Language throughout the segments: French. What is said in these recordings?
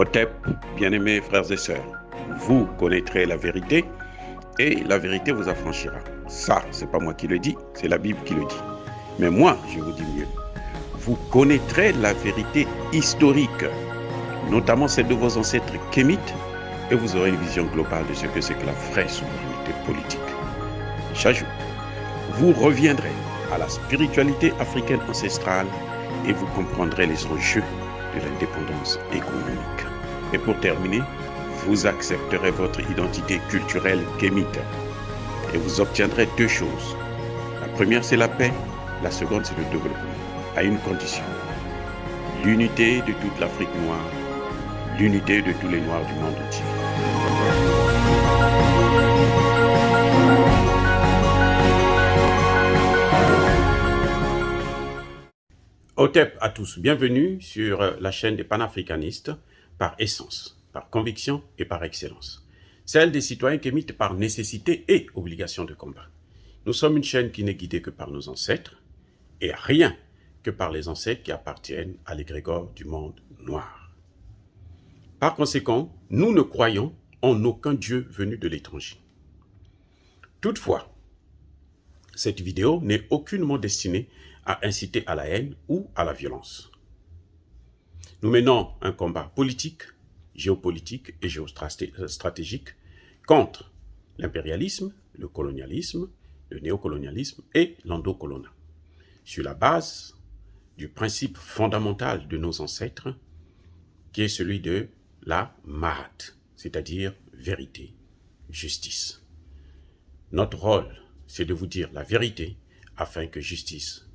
Otep, bien-aimés frères et sœurs, vous connaîtrez la vérité et la vérité vous affranchira. Ça, c'est pas moi qui le dis, c'est la Bible qui le dit. Mais moi, je vous dis mieux. Vous connaîtrez la vérité historique, notamment celle de vos ancêtres kémites, et vous aurez une vision globale de ce que c'est que la vraie souveraineté politique. J'ajoute, vous reviendrez à la spiritualité africaine ancestrale et vous comprendrez les enjeux de l'indépendance économique. Et pour terminer, vous accepterez votre identité culturelle kémite et vous obtiendrez deux choses. La première, c'est la paix. La seconde, c'est le développement, à une condition. L'unité de toute l'Afrique noire, l'unité de tous les Noirs du monde entier. Otep à tous, bienvenue sur la chaîne des panafricanistes par essence, par conviction et par excellence. Celle des citoyens kémites par nécessité et obligation de combat. Nous sommes une chaîne qui n'est guidée que par nos ancêtres et rien que par les ancêtres qui appartiennent à l'égrégore du monde noir. Par conséquent, nous ne croyons en aucun Dieu venu de l'étranger. Toutefois, cette vidéo n'est aucunement destinée à inciter à la haine ou à la violence. Nous menons un combat politique, géopolitique et géostratégique contre l'impérialisme, le colonialisme, le néocolonialisme et l'endocoloniat, sur la base du principe fondamental de nos ancêtres, qui est celui de la Mahat, c'est-à-dire vérité, justice. Notre rôle, c'est de vous dire la vérité afin que justice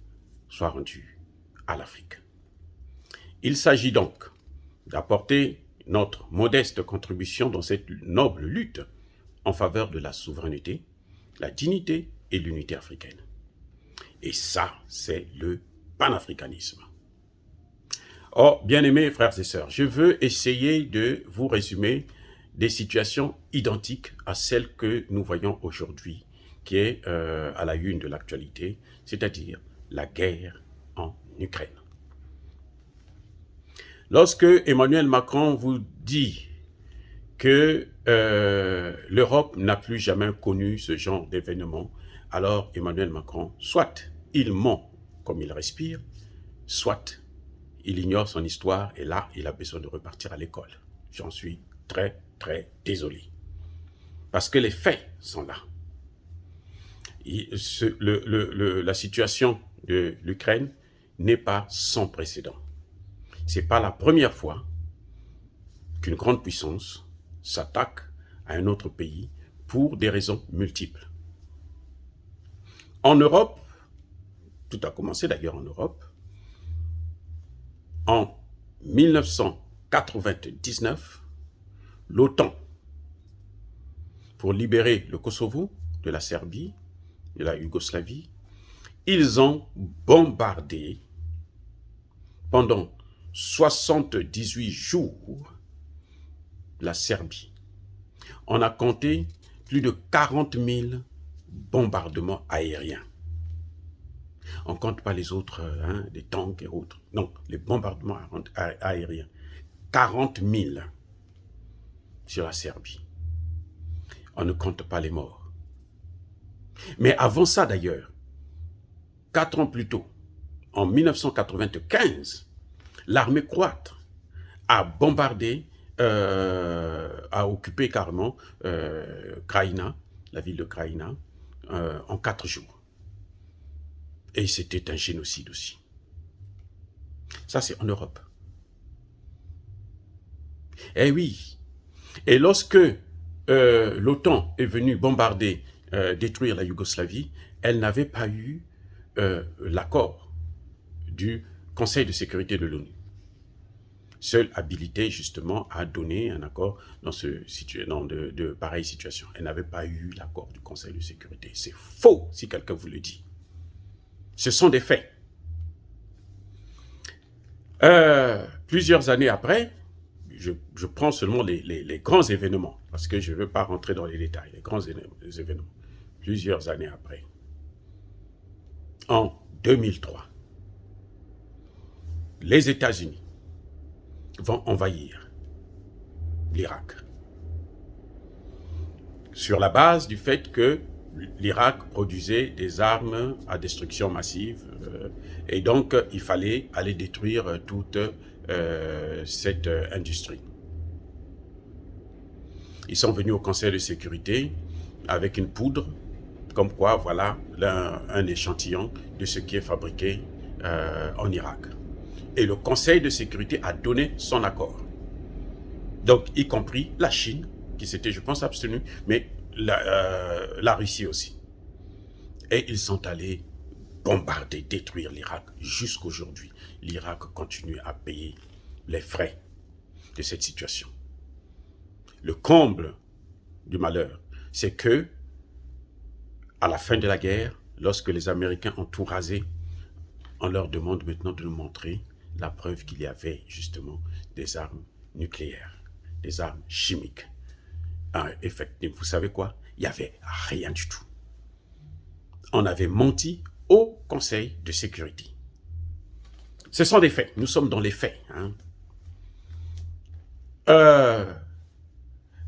soit rendue à l'Afrique. Il s'agit donc d'apporter notre modeste contribution dans cette noble lutte en faveur de la souveraineté, la dignité et l'unité africaine. Et ça, c'est le panafricanisme. Oh, bien-aimés frères et sœurs, je veux essayer de vous résumer des situations identiques à celles que nous voyons aujourd'hui, qui est à la une de l'actualité, c'est-à-dire la guerre en Ukraine. Lorsque Emmanuel Macron vous dit que l'Europe n'a plus jamais connu ce genre d'événement, alors Emmanuel Macron, soit il ment comme il respire, soit il ignore son histoire et là, il a besoin de repartir à l'école. J'en suis très, très désolé. Parce que les faits sont là. La situation de l'Ukraine n'est pas sans précédent. Ce n'est pas la première fois qu'une grande puissance s'attaque à un autre pays pour des raisons multiples. En Europe, tout a commencé d'ailleurs en Europe, en 1999, l'OTAN, pour libérer le Kosovo de la Serbie, de la Yougoslavie, ils ont bombardé pendant 78 jours la Serbie. On a compté plus de 40 000 bombardements aériens. On ne compte pas les autres, des tanks et autres. Non, les bombardements aériens. 40 000 sur la Serbie. On ne compte pas les morts. Mais avant ça d'ailleurs, 4 ans plus tôt, en 1995, l'armée croate a bombardé, a occupé carrément Kraïna, la ville de Kraïna, en 4 jours. Et c'était un génocide aussi. Ça, c'est en Europe. Eh oui. Et lorsque l'OTAN est venue bombarder, détruire la Yougoslavie, elle n'avait pas eu l'accord du Conseil de sécurité de l'ONU. Seule habilité justement à donner un accord dans de pareilles situations. Elle n'avait pas eu l'accord du Conseil de sécurité. C'est faux si quelqu'un vous le dit. Ce sont des faits. Plusieurs années après, je prends seulement les grands événements, parce que je ne veux pas rentrer dans les détails, les grands événements. Plusieurs années après, en 2003, les États-Unis vont envahir l'Irak. Sur la base du fait que l'Irak produisait des armes à destruction massive et donc il fallait aller détruire toute cette industrie. Ils sont venus au Conseil de sécurité avec une poudre, comme quoi voilà un échantillon de ce qui est fabriqué en Irak. Et le Conseil de sécurité a donné son accord. Donc, y compris la Chine, qui s'était, je pense, abstenue, mais la Russie aussi. Et ils sont allés bombarder, détruire l'Irak jusqu'aujourd'hui. L'Irak continue à payer les frais de cette situation. Le comble du malheur, c'est que, à la fin de la guerre, lorsque les Américains ont tout rasé, on leur demande maintenant de nous montrer la preuve qu'il y avait justement des armes nucléaires, des armes chimiques. Effectivement, vous savez quoi? Il n'y avait rien du tout. On avait menti au Conseil de sécurité. Ce sont des faits. Nous sommes dans les faits.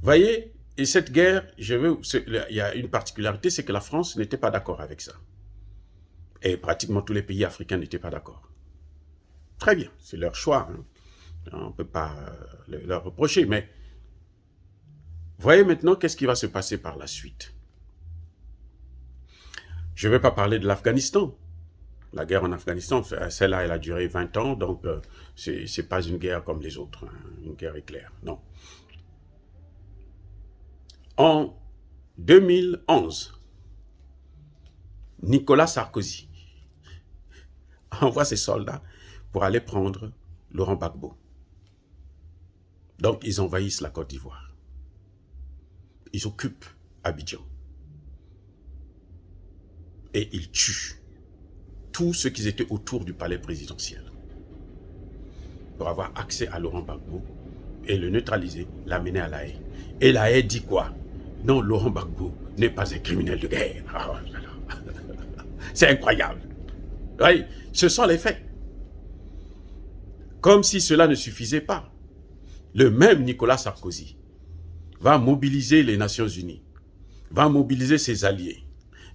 Voyez, et cette guerre, il y a une particularité, c'est que la France n'était pas d'accord avec ça. Et pratiquement tous les pays africains n'étaient pas d'accord. Très bien, c'est leur choix. On ne peut pas leur reprocher, mais voyez maintenant qu'est-ce qui va se passer par la suite. Je ne vais pas parler de l'Afghanistan. La guerre en Afghanistan, celle-là, elle a duré 20 ans, donc ce n'est pas une guerre comme les autres, une guerre éclair, non. En 2011, Nicolas Sarkozy envoie ses soldats pour aller prendre Laurent Gbagbo. Donc, ils envahissent la Côte d'Ivoire. Ils occupent Abidjan. Et ils tuent tous ceux qui étaient autour du palais présidentiel pour avoir accès à Laurent Gbagbo et le neutraliser, l'amener à La Haye. Et La Haye dit quoi? Non, Laurent Gbagbo n'est pas un criminel de guerre. Oh là là. C'est incroyable. Oui, ce sont les faits. Comme si cela ne suffisait pas. Le même Nicolas Sarkozy va mobiliser les Nations Unies, va mobiliser ses alliés,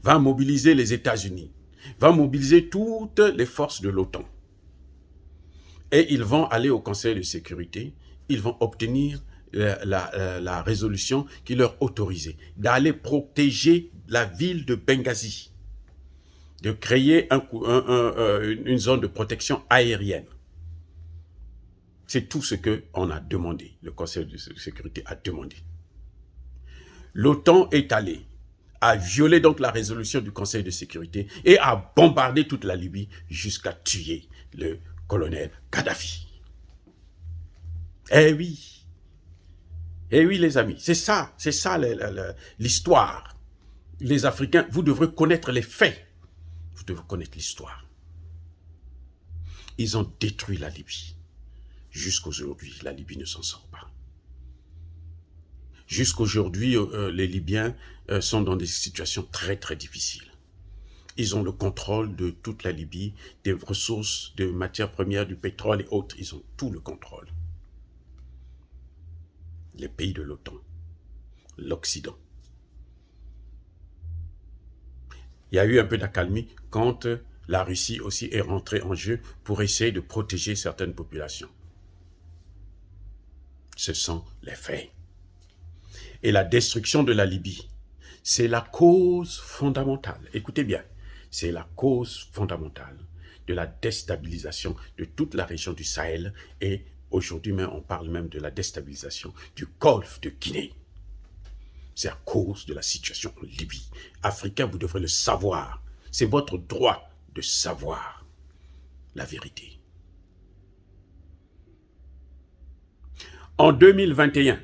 va mobiliser les États-Unis, va mobiliser toutes les forces de l'OTAN. Et ils vont aller au Conseil de sécurité, ils vont obtenir la résolution qui leur autorisait d'aller protéger la ville de Benghazi, de créer une zone de protection aérienne. C'est tout ce qu'on a demandé, le Conseil de sécurité a demandé. L'OTAN est allé, a violé donc la résolution du Conseil de sécurité et a bombardé toute la Libye jusqu'à tuer le colonel Kadhafi. Eh oui, les amis, c'est ça l'histoire. Les Africains, vous devrez connaître les faits, vous devrez connaître l'histoire. Ils ont détruit la Libye. Jusqu'aujourd'hui, la Libye ne s'en sort pas. Jusqu'aujourd'hui, les Libyens sont dans des situations très très difficiles. Ils ont le contrôle de toute la Libye, des ressources, de matières premières, du pétrole et autres. Ils ont tout le contrôle. Les pays de l'OTAN, l'Occident. Il y a eu un peu d'accalmie quand la Russie aussi est rentrée en jeu pour essayer de protéger certaines populations. Ce sont les faits. Et la destruction de la Libye, c'est la cause fondamentale. Écoutez bien, c'est la cause fondamentale de la déstabilisation de toute la région du Sahel et aujourd'hui même, on parle même de la déstabilisation du golfe de Guinée. C'est à cause de la situation en Libye. Africains, vous devrez le savoir. C'est votre droit de savoir la vérité. En 2021,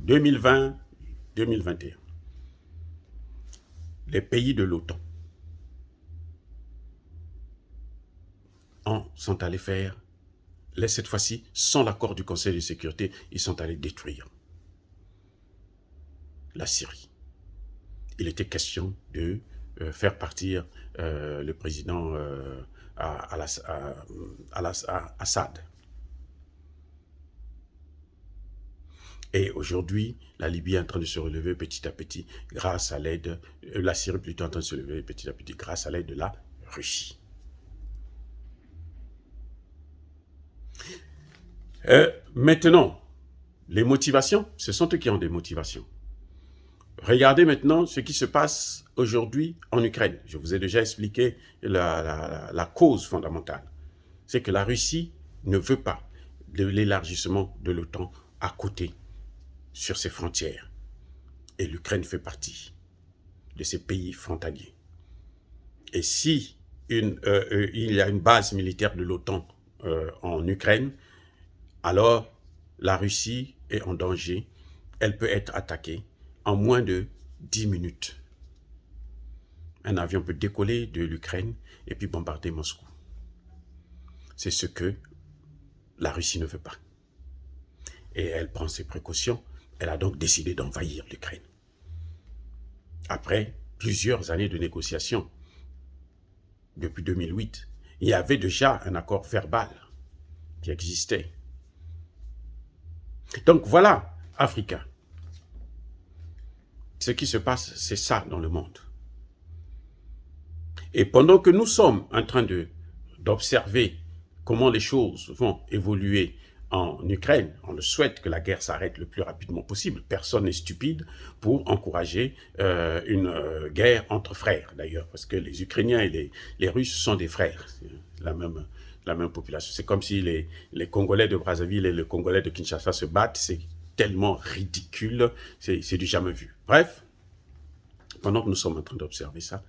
2020-2021, les pays de l'OTAN sont allés faire, cette fois-ci, sans l'accord du Conseil de sécurité, ils sont allés détruire la Syrie. Il était question de faire partir le président Assad. Et aujourd'hui, la Libye est en train de se relever petit à petit grâce à l'aide, la Syrie plutôt en train de se relever petit à petit grâce à l'aide de la Russie. Maintenant, les motivations, ce sont eux qui ont des motivations. Regardez maintenant ce qui se passe aujourd'hui en Ukraine. Je vous ai déjà expliqué la cause fondamentale. C'est que la Russie ne veut pas de l'élargissement de l'OTAN à côté, sur ses frontières. Et l'Ukraine fait partie de ces pays frontaliers. Et si il y a une base militaire de l'OTAN en Ukraine, alors la Russie est en danger. Elle peut être attaquée en moins de 10 minutes. Un avion peut décoller de l'Ukraine et puis bombarder Moscou. C'est ce que la Russie ne veut pas. Et elle prend ses précautions. Elle a donc décidé d'envahir l'Ukraine. Après plusieurs années de négociations, depuis 2008, il y avait déjà un accord verbal qui existait. Donc voilà, Africa. Ce qui se passe, c'est ça dans le monde. Et pendant que nous sommes en train d'observer comment les choses vont évoluer en Ukraine, on le souhaite que la guerre s'arrête le plus rapidement possible. Personne n'est stupide pour encourager une guerre entre frères, d'ailleurs, parce que les Ukrainiens et les Russes sont des frères, la même population. C'est comme si les Congolais de Brazzaville et les Congolais de Kinshasa se battent, c'est tellement ridicule, c'est du jamais vu. Bref, pendant que nous sommes en train d'observer ça,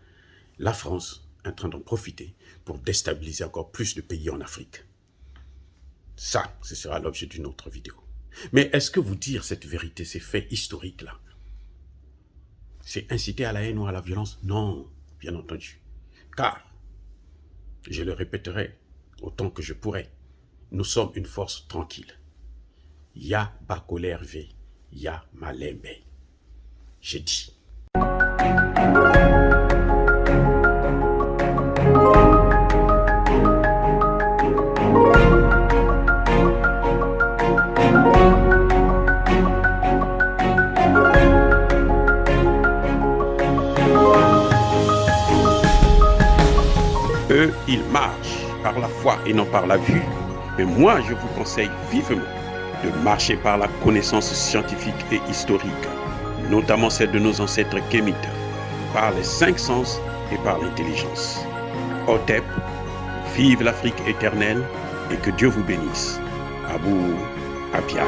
la France est en train d'en profiter pour déstabiliser encore plus de pays en Afrique. Ça, ce sera l'objet d'une autre vidéo. Mais est-ce que vous dire cette vérité, ces faits historiques-là, c'est inciter à la haine ou à la violence? Non, bien entendu. Car, je le répéterai autant que je pourrai, nous sommes une force tranquille. Ya Bakoler V, Ya Malembe. J'ai dit. Eux, ils marchent par la foi et non par la vue. Mais moi, je vous conseille vivement de marcher par la connaissance scientifique et historique, notamment celle de nos ancêtres kémites, par les 5 sens et par l'intelligence. Otep, vive l'Afrique éternelle et que Dieu vous bénisse. Abou Apia.